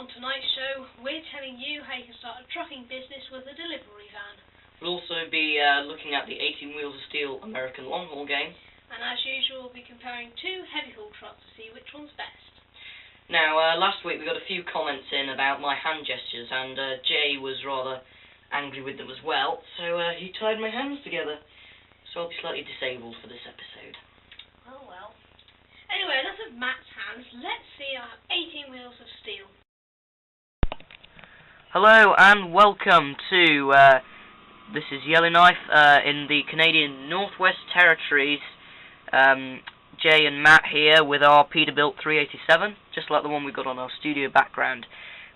On tonight's show, we're telling you how you can start a trucking business with a delivery van. We'll also be looking at the 18 Wheels of Steel American long haul game. And as usual, we'll be comparing two heavy haul trucks to see which one's best. Now, last week we got a few comments in about my hand gestures, and Jay was rather angry with them as well, so he tied my hands together. So I'll be slightly disabled for this episode. Oh well. Anyway, enough of Matt's hands. Let's see our 18 Wheels of Steel. Hello and welcome to, this is Yellowknife in the Canadian Northwest Territories. Jay and Matt here with our Peterbilt 387, just like the one we got on our studio background.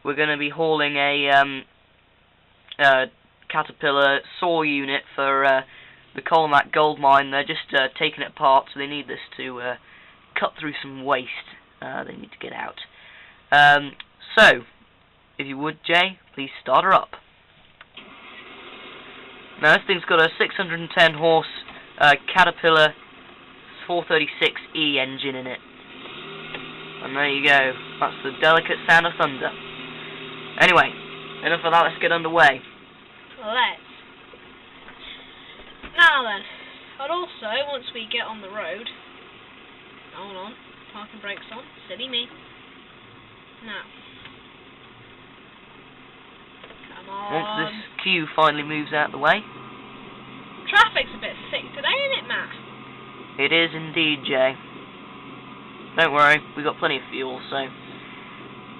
We're going to be hauling a Caterpillar saw unit for the Colomac gold mine. They're just taking it apart, so they need this to cut through some waste they need to get out. So, if you would, Jay, please start her up. Now, this thing's got a 610 horse Caterpillar 436E engine in it. And there you go. That's the delicate sound of thunder. Anyway, enough of that, let's get underway. Let's. Now then, but also, once we get on the road... Hold on, parking brakes on, silly me. Now. Come on. Once this queue finally moves out of the way. Traffic's a bit thick today, isn't it, Matt? It is indeed, Jay. Don't worry, we got plenty of fuel, so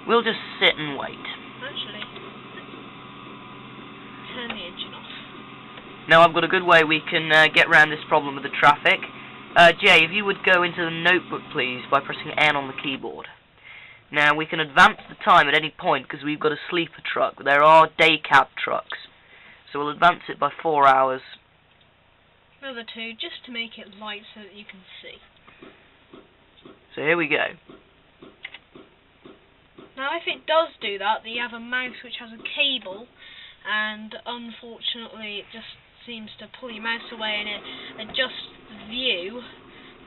we'll just sit and wait. Actually, let's turn the engine off. Now I've got a good way we can get around this problem with the traffic. Jay, if you would go into the notebook, please, by pressing N on the keyboard. Now, we can advance the time at any point because we've got a sleeper truck. There are day cab trucks, so we'll advance it by 4 hours. Another 2, just to make it light so that you can see. So here we go. Now, if it does do that, you have a mouse which has a cable, and unfortunately it just seems to pull your mouse away and it adjusts the view.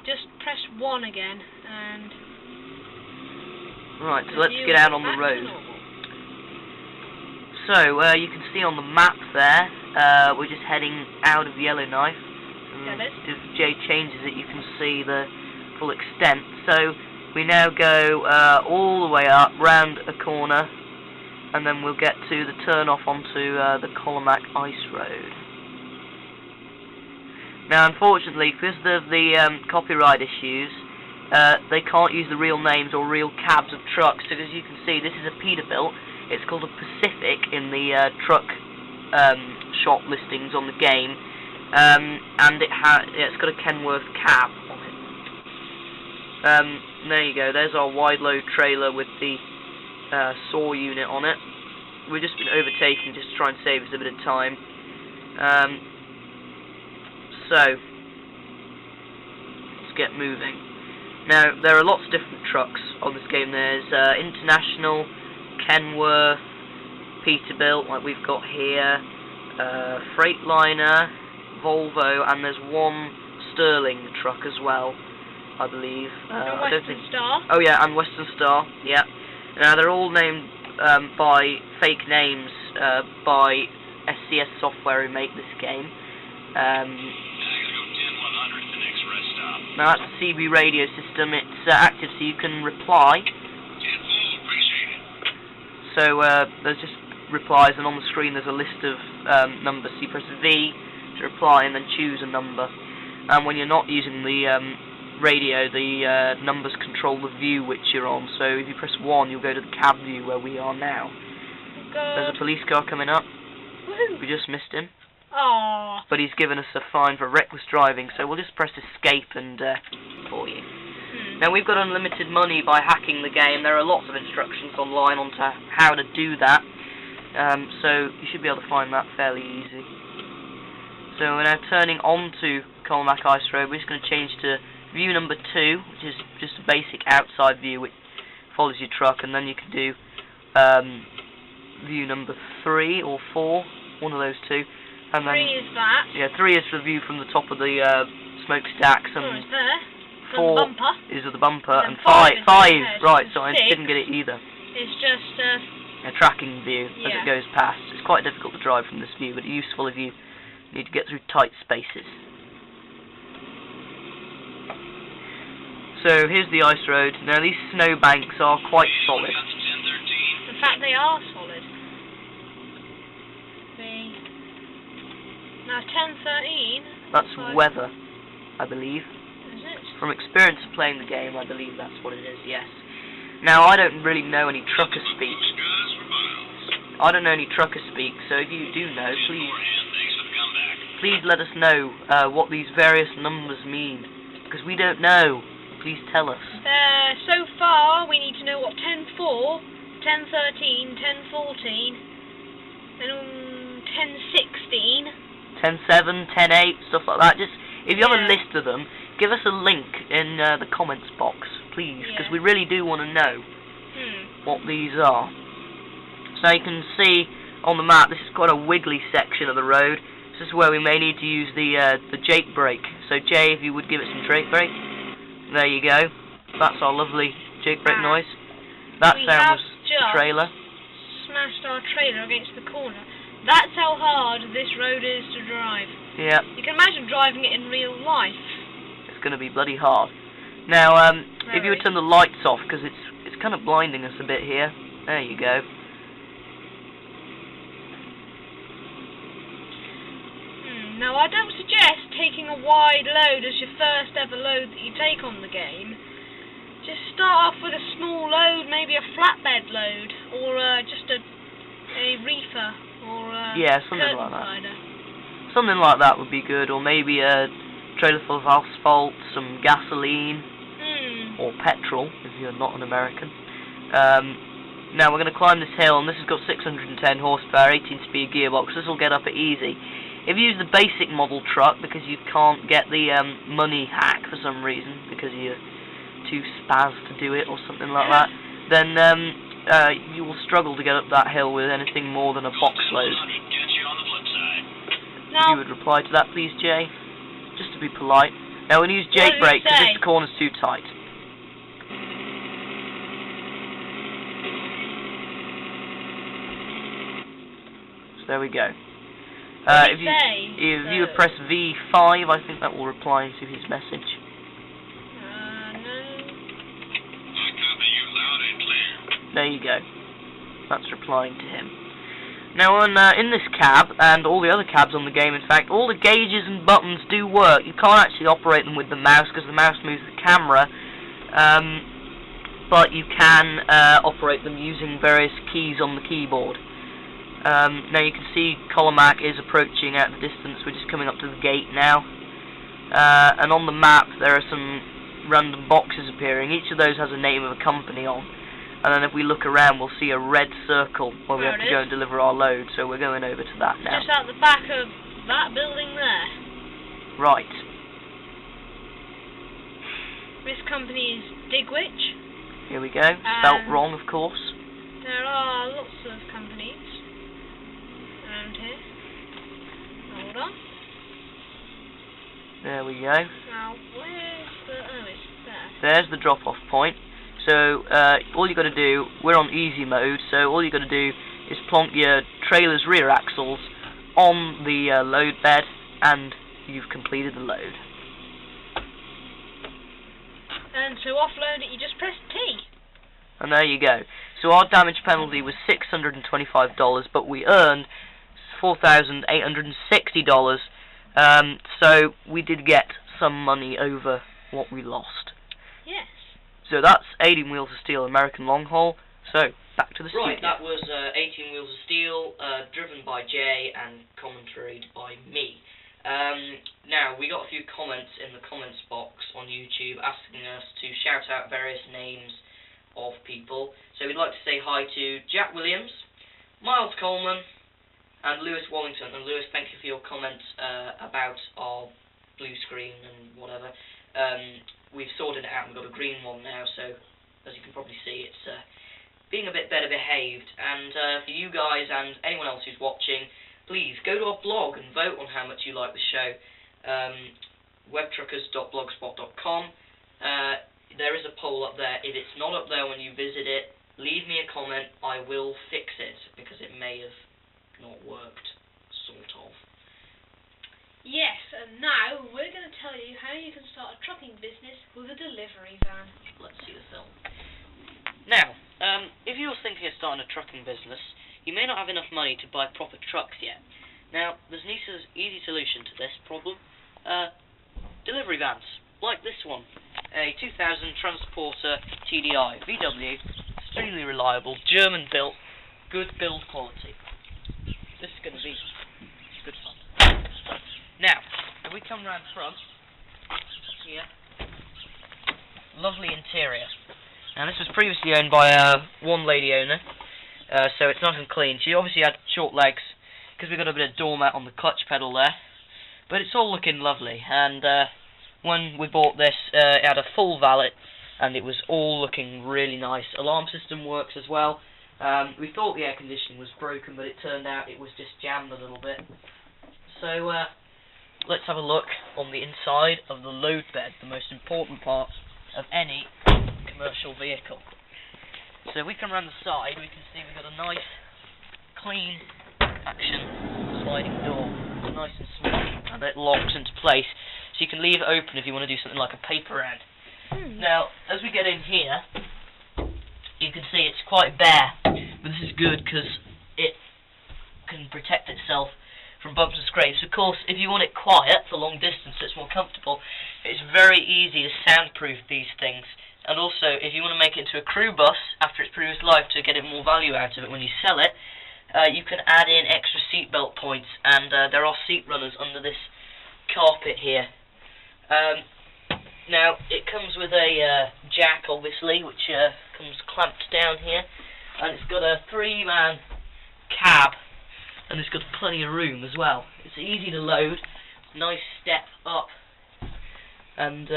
Just press 1 again, and... Right, so let's get out on the road. So, you can see on the map there, we're just heading out of Yellowknife. If Jay changes it, you can see the full extent. So, we now go all the way up, round a corner, and then we'll get to the turn off onto the Colomac Ice Road. Now, unfortunately, because of the copyright issues, they can't use the real names or real cabs of trucks. So, as you can see, this is a Peterbilt. It's called a Pacific in the truck shop listings on the game, and it's got a Kenworth cab on it. There you go. There's our wide load trailer with the saw unit on it. We've just been overtaken just to try and save us a bit of time. So let's get moving. Now, there are lots of different trucks on this game. There's International, Kenworth, Peterbilt, like we've got here, Freightliner, Volvo, and there's one Sterling truck as well, I believe. And Western Star? Oh yeah, and Western Star, yeah. Now, they're all named by fake names by SCS Software who make this game. Now that's a CB radio system. It's active, so you can reply. So there's just replies, and on the screen there's a list of numbers. So you press V to reply, and then choose a number. And when you're not using the radio, the numbers control the view which you're on. So if you press 1, you'll go to the cab view where we are now. There's a police car coming up. We just missed him. Aww. But he's given us a fine for reckless driving, so we'll just press escape and for you. Now, we've got unlimited money by hacking the game. There are lots of instructions online on how to do that, so you should be able to find that fairly easy. So we're now turning on to Colomac Ice Road. We're just going to change to view number 2, which is just a basic outside view which follows your truck, and then you can do view number 3 or 4, one of those two. And 3 is that. Yeah, 3 is the view from the top of the smokestacks, and 4 is there. 4 the bumper. is of the bumper, and five 5, is right, so I Six didn't get it either. It's just a tracking view as yeah. it goes past. It's quite difficult to drive from this view, but useful if you need to get through tight spaces. So here's the ice road. Now these snow banks are quite solid. In fact, they are solid. Now 10:13. That's weather, I believe. Is it? From experience of playing the game, I believe that's what it is, yes. Now, I don't really know any trucker speak. I don't know any trucker speak, so if you do know, please let us know what these various numbers mean. Because we don't know. Please tell us. So far, we need to know what 10:4, 10:13, 10:14, and 10:16... 10:7, 10:8, stuff like that. Just if you have a list of them, give us a link in the comments box, please, because we really do want to know what these are. So you can see on the map, this is quite a wiggly section of the road. This is where we may need to use the Jake brake. So Jay, if you would give it some Jake brake. There you go. That's our lovely Jake brake noise. That sound was the trailer. Smashed our trailer against the corner. That's how hard this road is to drive. Yeah. You can imagine driving it in real life. It's going to be bloody hard. Now, if you would turn the lights off, because it's kind of blinding us a bit here. There you go. Now, I don't suggest taking a wide load as your first ever load that you take on the game. Just start off with a small load, maybe a flatbed load, or just a reefer. Or yeah, something like that. Cider. Something like that would be good, or maybe a trailer full of asphalt, some gasoline, or petrol, if you're not an American. Now we're going to climb this hill, and this has got 610 horsepower, 18-speed gearbox. This will get up it easy. If you use the basic model truck, because you can't get the money hack for some reason, because you're too spaz to do it, or something like that, then you will struggle to get up that hill with anything more than a box load. If you would reply to that, please, Jay, just to be polite. Now, we're going to use Jake brake because this corner's too tight. So there we go. If you would press V5, I think that will reply to his message. There you go. That's replying to him. Now, in this cab, and all the other cabs on the game, in fact, all the gauges and buttons do work. You can't actually operate them with the mouse, because the mouse moves the camera, but you can operate them using various keys on the keyboard. Now you can see Colomac is approaching at the distance. We're just coming up to the gate now. And on the map, there are some random boxes appearing. Each of those has a name of a company on. And then if we look around, we'll see a red circle where we have to go and deliver our load. So we're going over to that now. Just out the back of that building there. Right. This company is Digwich. Here we go. Spelt wrong, of course. There are lots of companies around here. Hold on. There we go. Now, where's the... Oh, it's there. There's the drop-off point. So, all you've got to do, we're on easy mode, so all you've got to do is plonk your trailer's rear axles on the load bed, and you've completed the load. And to offload it, you just press T. And there you go. So our damage penalty was $625, but we earned $4,860. So we did get some money over what we lost. Yes. So that's 18 Wheels of Steel American Long Haul. So, back to the studio. Right, that was 18 Wheels of Steel, driven by Jay and commentaried by me. Now, we got a few comments in the comments box on YouTube asking us to shout out various names of people. So we'd like to say hi to Jack Williams, Miles Coleman, and Lewis Wallington. And Lewis, thank you for your comments about our blue screen and whatever. We've sorted it out and got a green one now, so as you can probably see, it's being a bit better behaved. And for you guys and anyone else who's watching, please go to our blog and vote on how much you like the show. Webtruckers.blogspot.com. There is a poll up there. If it's not up there when you visit it, leave me a comment. I will fix it, because it may have not worked, sort of. Yes, and now we're going to tell you how you can start a trucking business with a delivery van. Let's see the film. Now, if you're thinking of starting a trucking business, you may not have enough money to buy proper trucks yet. Now, there's an easy solution to this problem. Delivery vans, like this one. A 2000 Transporter TDI VW, extremely reliable, German built, good build quality. This is going to be good fun. Now, if we come round front, here, lovely interior. Now this was previously owned by one lady owner, so it's nice and clean. She obviously had short legs, because we've got a bit of doormat on the clutch pedal there. But it's all looking lovely, and when we bought this, it had a full valet, and it was all looking really nice. Alarm system works as well. We thought the air conditioning was broken, but it turned out it was just jammed a little bit. So, let's have a look on the inside of the load bed, the most important part of any commercial vehicle. So we come around the side, we can see we've got a nice, clean, action sliding door, nice and smooth, and it locks into place, so you can leave it open if you want to do something like a paper round. Now, as we get in here, you can see it's quite bare, but this is good because it can protect itself from bumps and scrapes. Of course, if you want it quiet for long distance so it's more comfortable, it's very easy to soundproof these things. And also, if you want to make it into a crew bus after its previous life to get it more value out of it when you sell it, you can add in extra seatbelt points, and there are seat runners under this carpet here. Now, it comes with a jack, obviously, which comes clamped down here, and it's got a 3-man cab, and it's got plenty of room as well. It's easy to load, nice step up, and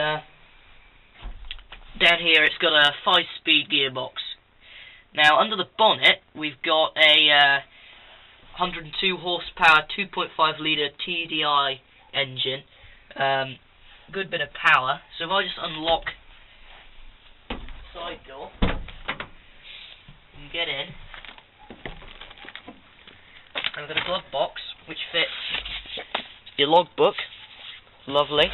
down here it's got a 5-speed gearbox. Now under the bonnet we've got a 102 horsepower 2.5 litre TDI engine, good bit of power. So if I just unlock the side door and get in, I've got a glove box which fits your logbook, lovely.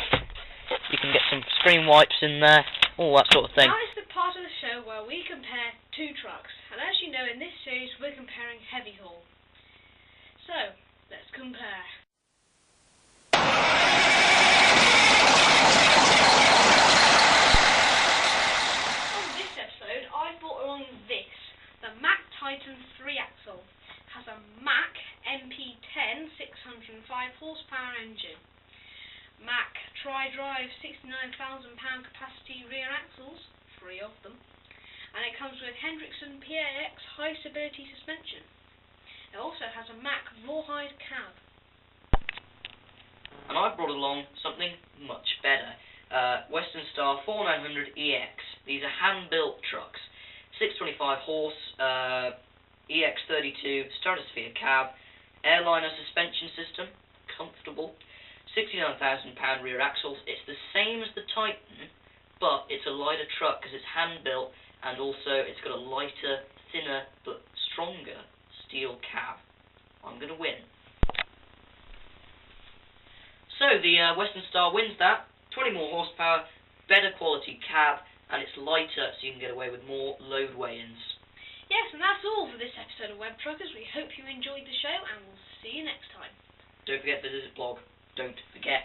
You can get some screen wipes in there, all that sort of thing. Now is the part of the show where we compare two trucks, and as you know, in this series we're comparing heavy haul. So, let's compare. On this episode, I brought along this, the Mack Titan 3-axle. Has a Mack MP10 605 horsepower engine. Mack tri-drive 69,000 pound capacity rear axles, 3 of them, and it comes with Hendrickson PAX high stability suspension. It also has a Mack rawhide cab. And I've brought along something much better. Western Star 4900 EX. These are hand-built trucks. 625 horse, EX32 Stratosphere cab, airliner suspension system, comfortable. 69,000 pound rear axles. It's the same as the Titan, but it's a lighter truck because it's hand-built, and also it's got a lighter, thinner, but stronger steel cab. I'm going to win. So the Western Star wins that. 20 more horsepower, better quality cab, and it's lighter, so you can get away with more load weigh-ins. Yes, and that's all for this episode of Webtruckers. We hope you enjoyed the show, and we'll see you next time. Don't forget to visit the blog. Don't forget.